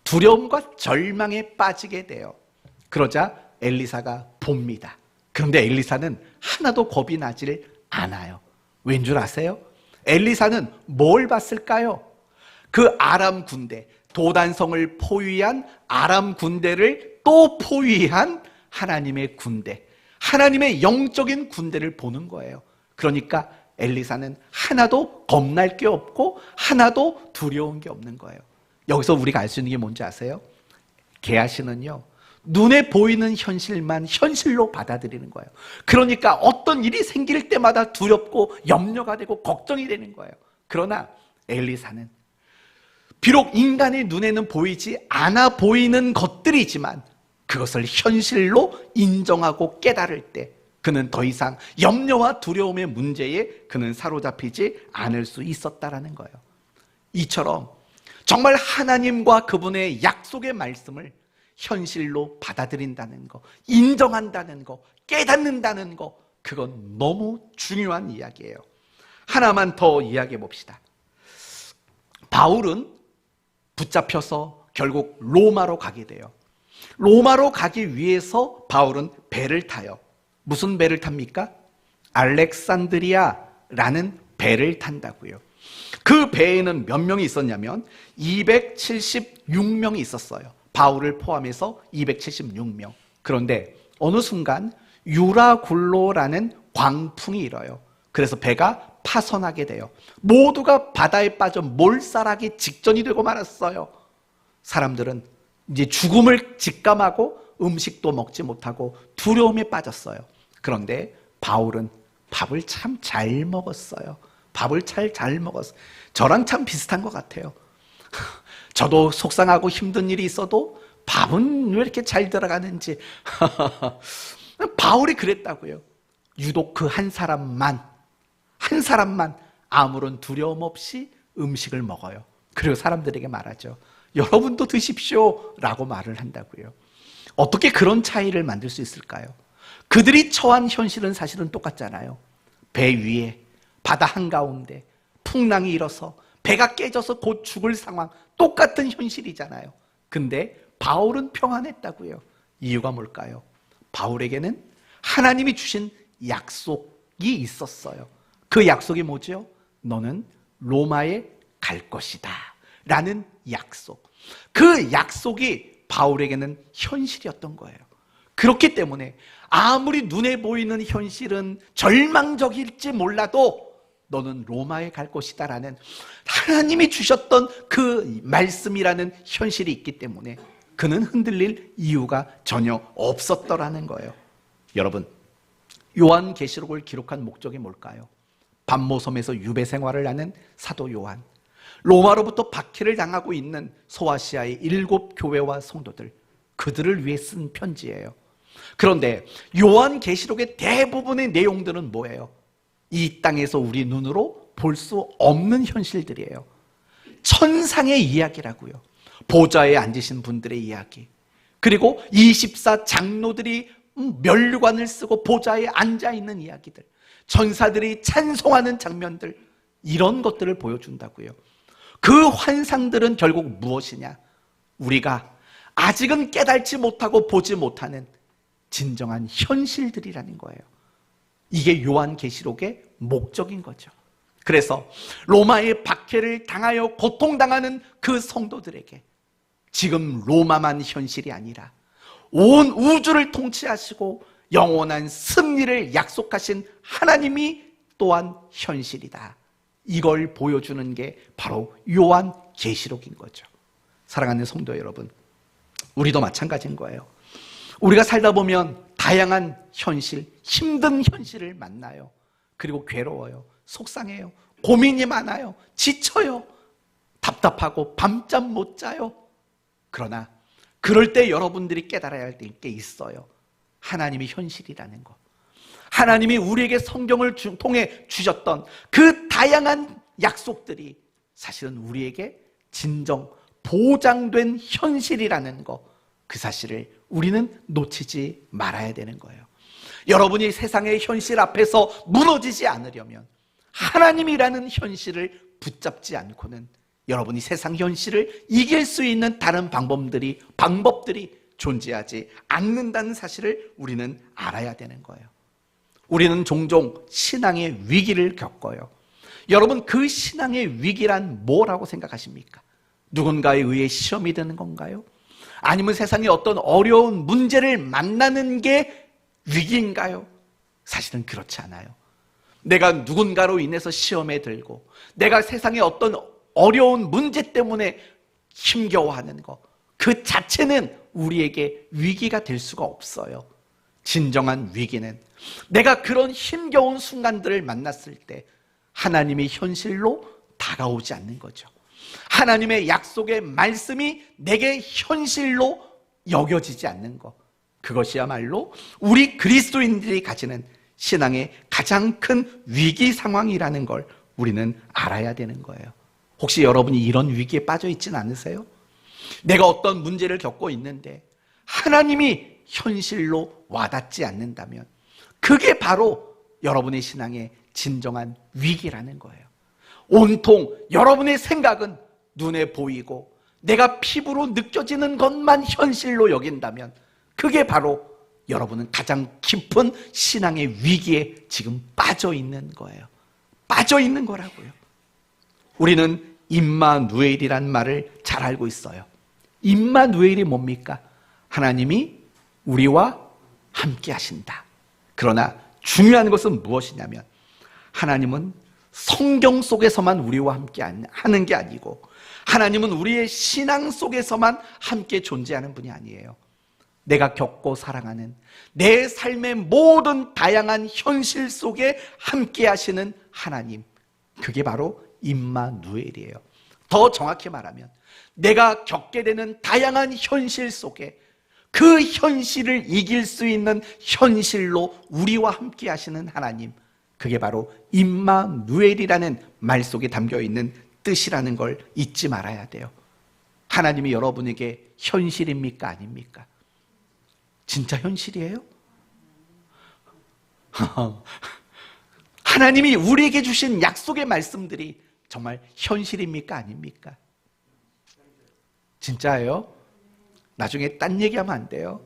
두려움과 절망에 빠지게 돼요. 그러자 엘리사가 봅니다. 그런데 엘리사는 하나도 겁이 나질 않아요. 왠 줄 아세요? 엘리사는 뭘 봤을까요? 그 아람 군대, 도단성을 포위한 아람 군대를 또 포위한 하나님의 군대, 하나님의 영적인 군대를 보는 거예요. 그러니까 엘리사는 하나도 겁날 게 없고 하나도 두려운 게 없는 거예요. 여기서 우리가 알 수 있는 게 뭔지 아세요? 게하시는요, 눈에 보이는 현실만 현실로 받아들이는 거예요. 그러니까 어떤 일이 생길 때마다 두렵고 염려가 되고 걱정이 되는 거예요. 그러나 엘리사는 비록 인간의 눈에는 보이지 않아 보이는 것들이지만 그것을 현실로 인정하고 깨달을 때 그는 더 이상 염려와 두려움의 문제에 그는 사로잡히지 않을 수 있었다라는 거예요. 이처럼 정말 하나님과 그분의 약속의 말씀을 현실로 받아들인다는 거, 인정한다는 거, 깨닫는다는 거, 그건 너무 중요한 이야기예요. 하나만 더 이야기해 봅시다. 바울은 붙잡혀서 결국 로마로 가게 돼요. 로마로 가기 위해서 바울은 배를 타요. 무슨 배를 탑니까? 알렉산드리아라는 배를 탄다고요. 그 배에는 몇 명이 있었냐면 276명이 있었어요. 바울을 포함해서 276명. 그런데 어느 순간 유라굴로라는 광풍이 일어요. 그래서 배가 파선하게 돼요. 모두가 바다에 빠져 몰살하기 직전이 되고 말았어요. 사람들은 이제 죽음을 직감하고 음식도 먹지 못하고 두려움에 빠졌어요. 그런데 바울은 밥을 참 잘 먹었어요. 밥을 잘 먹었어요. 저랑 참 비슷한 것 같아요. 저도 속상하고 힘든 일이 있어도 밥은 왜 이렇게 잘 들어가는지. 바울이 그랬다고요. 유독 그 한 사람만 아무런 두려움 없이 음식을 먹어요. 그리고 사람들에게 말하죠. 여러분도 드십시오 라고 말을 한다고요. 어떻게 그런 차이를 만들 수 있을까요? 그들이 처한 현실은 사실은 똑같잖아요. 배 위에, 바다 한가운데 풍랑이 일어서 배가 깨져서 곧 죽을 상황, 똑같은 현실이잖아요. 근데 바울은 평안했다고요. 이유가 뭘까요? 바울에게는 하나님이 주신 약속이 있었어요. 그 약속이 뭐죠? 너는 로마에 갈 것이다 라는 약속. 그 약속이 바울에게는 현실이었던 거예요. 그렇기 때문에 아무리 눈에 보이는 현실은 절망적일지 몰라도 너는 로마에 갈 것이다 라는 하나님이 주셨던 그 말씀이라는 현실이 있기 때문에 그는 흔들릴 이유가 전혀 없었더라는 거예요. 여러분, 요한계시록을 기록한 목적이 뭘까요? 반모섬에서 유배 생활을 하는 사도 요한, 로마로부터 박해를 당하고 있는 소아시아의 7 교회와 성도들, 그들을 위해 쓴 편지예요. 그런데 요한계시록의 대부분의 내용들은 뭐예요? 이 땅에서 우리 눈으로 볼 수 없는 현실들이에요. 천상의 이야기라고요. 보좌에 앉으신 분들의 이야기, 그리고 24 장로들이 면류관을 쓰고 보좌에 앉아있는 이야기들, 천사들이 찬송하는 장면들, 이런 것들을 보여준다고요. 그 환상들은 결국 무엇이냐? 우리가 아직은 깨달지 못하고 보지 못하는 진정한 현실들이라는 거예요. 이게 요한계시록의 목적인 거죠. 그래서 로마의 박해를 당하여 고통당하는 그 성도들에게 지금 로마만 현실이 아니라 온 우주를 통치하시고 영원한 승리를 약속하신 하나님이 또한 현실이다. 이걸 보여주는 게 바로 요한계시록인 거죠. 사랑하는 성도 여러분, 우리도 마찬가지인 거예요. 우리가 살다 보면 다양한 현실, 힘든 현실을 만나요. 그리고 괴로워요. 속상해요. 고민이 많아요. 지쳐요. 답답하고 밤잠 못 자요. 그러나 그럴 때 여러분들이 깨달아야 할 게 있어요. 하나님이 현실이라는 거. 하나님이 우리에게 성경을 통해 주셨던 그 다양한 약속들이 사실은 우리에게 진정 보장된 현실이라는 거, 그 사실을 우리는 놓치지 말아야 되는 거예요. 여러분이 세상의 현실 앞에서 무너지지 않으려면 하나님이라는 현실을 붙잡지 않고는 여러분이 세상 현실을 이길 수 있는 다른 방법들이 존재하지 않는다는 사실을 우리는 알아야 되는 거예요. 우리는 종종 신앙의 위기를 겪어요. 여러분, 그 신앙의 위기란 뭐라고 생각하십니까? 누군가에 의해 시험이 되는 건가요? 아니면 세상에 어떤 어려운 문제를 만나는 게 위기인가요? 사실은 그렇지 않아요. 내가 누군가로 인해서 시험에 들고 내가 세상에 어떤 어려운 문제 때문에 힘겨워하는 것, 그 자체는 우리에게 위기가 될 수가 없어요. 진정한 위기는 내가 그런 힘겨운 순간들을 만났을 때 하나님의 현실로 다가오지 않는 거죠. 하나님의 약속의 말씀이 내게 현실로 여겨지지 않는 것, 그것이야말로 우리 그리스도인들이 가지는 신앙의 가장 큰 위기 상황이라는 걸 우리는 알아야 되는 거예요. 혹시 여러분이 이런 위기에 빠져 있지는 않으세요? 내가 어떤 문제를 겪고 있는데 하나님이 현실로 와닿지 않는다면 그게 바로 여러분의 신앙의 진정한 위기라는 거예요. 온통 여러분의 생각은 눈에 보이고 내가 피부로 느껴지는 것만 현실로 여긴다면 그게 바로 여러분은 가장 깊은 신앙의 위기에 지금 빠져 있는 거예요. 빠져 있는 거라고요. 우리는 임마누엘이란 말을 잘 알고 있어요. 임마누엘이 뭡니까? 하나님이 우리와 함께 하신다. 그러나 중요한 것은 무엇이냐면 하나님은 성경 속에서만 우리와 함께 하는 게 아니고 하나님은 우리의 신앙 속에서만 함께 존재하는 분이 아니에요. 내가 겪고 살아가는 내 삶의 모든 다양한 현실 속에 함께 하시는 하나님, 그게 바로 임마누엘이에요. 더 정확히 말하면 내가 겪게 되는 다양한 현실 속에 그 현실을 이길 수 있는 현실로 우리와 함께 하시는 하나님, 그게 바로 임마누엘이라는 말 속에 담겨있는 뜻이라는 걸 잊지 말아야 돼요. 하나님이 여러분에게 현실입니까? 아닙니까? 진짜 현실이에요? 하나님이 우리에게 주신 약속의 말씀들이 정말 현실입니까? 아닙니까? 진짜예요? 나중에 딴 얘기하면 안 돼요.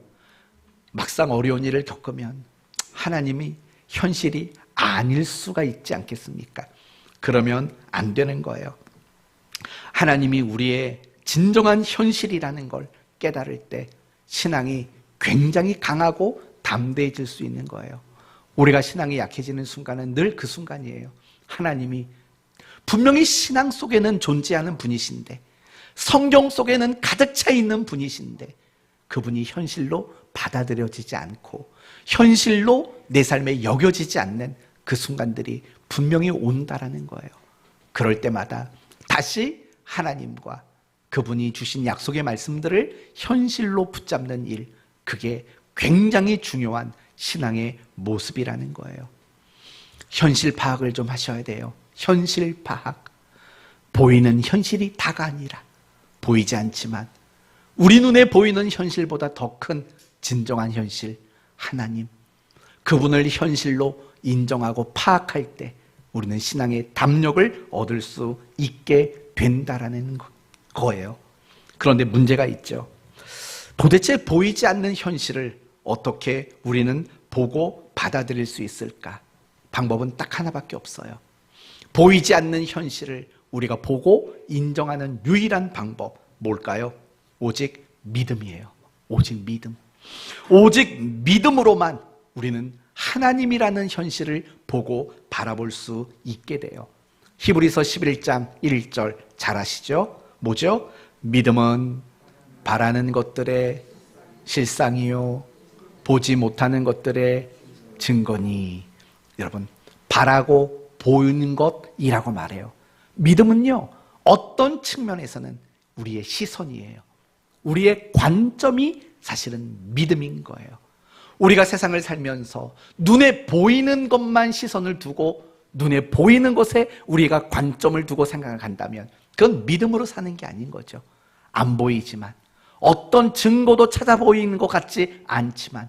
막상 어려운 일을 겪으면 하나님이 현실이 아닐 수가 있지 않겠습니까? 그러면 안 되는 거예요. 하나님이 우리의 진정한 현실이라는 걸 깨달을 때 신앙이 굉장히 강하고 담대해질 수 있는 거예요. 우리가 신앙이 약해지는 순간은 늘 그 순간이에요. 하나님이 분명히 신앙 속에는 존재하는 분이신데 성경 속에는 가득 차 있는 분이신데 그분이 현실로 받아들여지지 않고 현실로 내 삶에 여겨지지 않는 그 순간들이 분명히 온다라는 거예요. 그럴 때마다 다시 하나님과 그분이 주신 약속의 말씀들을 현실로 붙잡는 일, 그게 굉장히 중요한 신앙의 모습이라는 거예요. 현실 파악을 좀 하셔야 돼요. 현실 파악. 보이는 현실이 다가 아니라 보이지 않지만 우리 눈에 보이는 현실보다 더 큰 진정한 현실, 하나님, 그분을 현실로 인정하고 파악할 때 우리는 신앙의 담력을 얻을 수 있게 된다라는 거예요. 그런데 문제가 있죠. 도대체 보이지 않는 현실을 어떻게 우리는 보고 받아들일 수 있을까? 방법은 딱 하나밖에 없어요. 보이지 않는 현실을 우리가 보고 인정하는 유일한 방법, 뭘까요? 오직 믿음이에요. 오직 믿음. 오직 믿음으로만 우리는 하나님이라는 현실을 보고 바라볼 수 있게 돼요. 히브리서 11장 1절 잘 아시죠? 뭐죠? 믿음은 바라는 것들의 실상이요 보지 못하는 것들의 증거니. 여러분, 바라고 보이는 것이라고 말해요. 믿음은요, 어떤 측면에서는 우리의 시선이에요. 우리의 관점이 사실은 믿음인 거예요. 우리가 세상을 살면서 눈에 보이는 것만 시선을 두고 눈에 보이는 것에 우리가 관점을 두고 생각을 한다면 그건 믿음으로 사는 게 아닌 거죠. 안 보이지만, 어떤 증거도 찾아 보이는 것 같지 않지만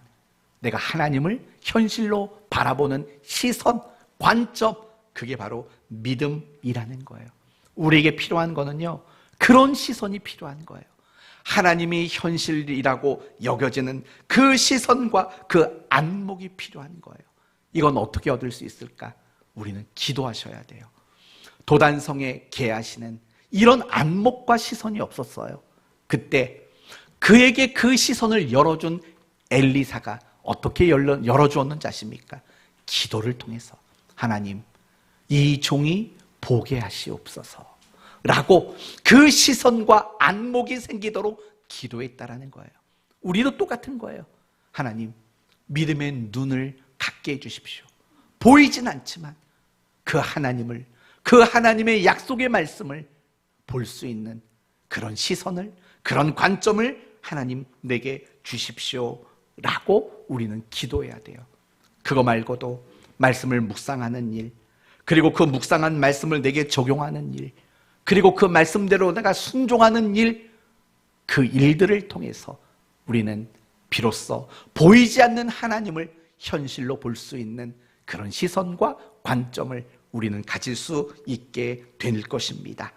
내가 하나님을 현실로 바라보는 시선, 관점, 그게 바로 믿음이라는 거예요. 우리에게 필요한 거는요, 그런 시선이 필요한 거예요. 하나님이 현실이라고 여겨지는 그 시선과 그 안목이 필요한 거예요. 이건 어떻게 얻을 수 있을까? 우리는 기도하셔야 돼요. 도단성에 계하시는 이런 안목과 시선이 없었어요. 그때 그에게 그 시선을 열어준 엘리사가 어떻게 열어주었는지 아십니까? 기도를 통해서. 하나님, 이 종이 보게 하시옵소서 라고 그 시선과 안목이 생기도록 기도했다라는 거예요. 우리도 똑같은 거예요. 하나님, 믿음의 눈을 갖게 해주십시오. 보이진 않지만 그 하나님을, 그 하나님의 약속의 말씀을 볼 수 있는 그런 시선을, 그런 관점을 하나님 내게 주십시오 라고 우리는 기도해야 돼요. 그거 말고도 말씀을 묵상하는 일, 그리고 그 묵상한 말씀을 내게 적용하는 일, 그리고 그 말씀대로 내가 순종하는 일, 그 일들을 통해서 우리는 비로소 보이지 않는 하나님을 현실로 볼 수 있는 그런 시선과 관점을 우리는 가질 수 있게 될 것입니다.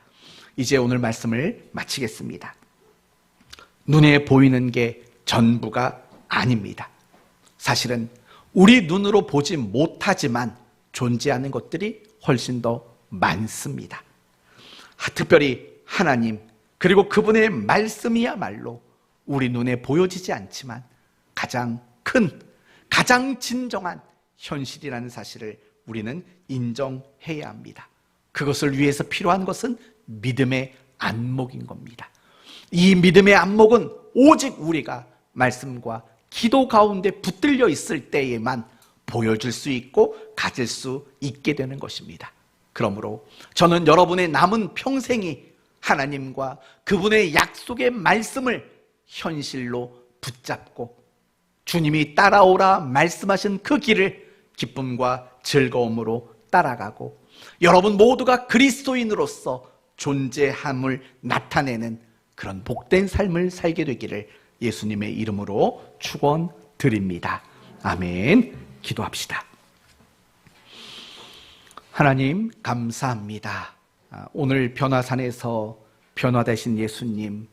이제 오늘 말씀을 마치겠습니다. 눈에 보이는 게 전부가 아닙니다. 사실은 우리 눈으로 보지 못하지만 존재하는 것들이 훨씬 더 많습니다. 특별히 하나님, 그리고 그분의 말씀이야말로 우리 눈에 보여지지 않지만 가장 큰, 가장 진정한 현실이라는 사실을 우리는 인정해야 합니다. 그것을 위해서 필요한 것은 믿음의 안목인 겁니다. 이 믿음의 안목은 오직 우리가 말씀과 기도 가운데 붙들려 있을 때에만 보여줄 수 있고 가질 수 있게 되는 것입니다. 그러므로 저는 여러분의 남은 평생이 하나님과 그분의 약속의 말씀을 현실로 붙잡고 주님이 따라오라 말씀하신 그 길을 기쁨과 즐거움으로 따라가고 여러분 모두가 그리스도인으로서 존재함을 나타내는 그런 복된 삶을 살게 되기를 예수님의 이름으로 축원드립니다. 아멘. 기도합시다. 하나님 감사합니다. 오늘 변화산에서 변화되신 예수님,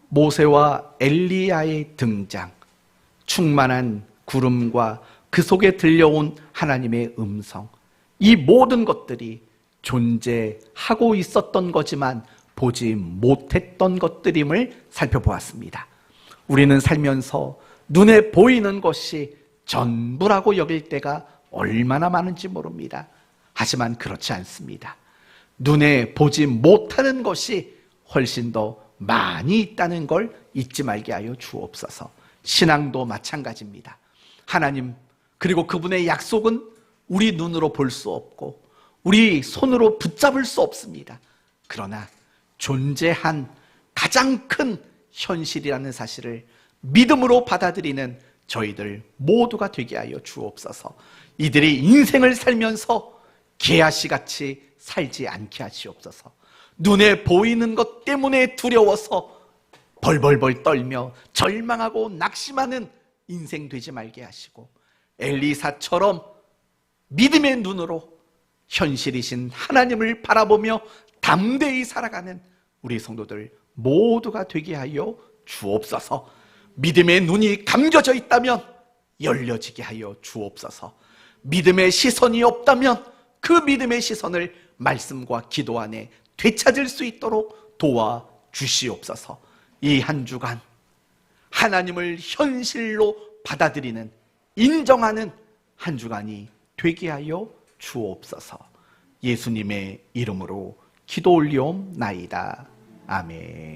모세와 엘리야의 등장, 충만한 구름과 그 속에 들려온 하나님의 음성, 이 모든 것들이 존재하고 있었던 거지만 보지 못했던 것들임을 살펴보았습니다. 우리는 살면서 눈에 보이는 것이 전부라고 여길 때가 얼마나 많은지 모릅니다. 하지만 그렇지 않습니다. 눈에 보지 못하는 것이 훨씬 더 많이 있다는 걸 잊지 말게 하여 주옵소서. 신앙도 마찬가지입니다. 하나님, 그리고 그분의 약속은 우리 눈으로 볼 수 없고 우리 손으로 붙잡을 수 없습니다. 그러나 존재한 가장 큰 현실이라는 사실을 믿음으로 받아들이는 저희들 모두가 되게 하여 주옵소서. 이들이 인생을 살면서 개아시같이 살지 않게 하시옵소서. 눈에 보이는 것 때문에 두려워서 벌벌벌 떨며 절망하고 낙심하는 인생 되지 말게 하시고 엘리사처럼 믿음의 눈으로 현실이신 하나님을 바라보며 담대히 살아가는 우리 성도들 모두가 되게 하여 주옵소서. 믿음의 눈이 감겨져 있다면 열려지게 하여 주옵소서. 믿음의 시선이 없다면 그 믿음의 시선을 말씀과 기도 안에 되찾을 수 있도록 도와주시옵소서. 이 한 주간 하나님을 현실로 받아들이는, 인정하는 한 주간이 되게 하여 주옵소서. 예수님의 이름으로 기도 올리옵나이다. 아멘.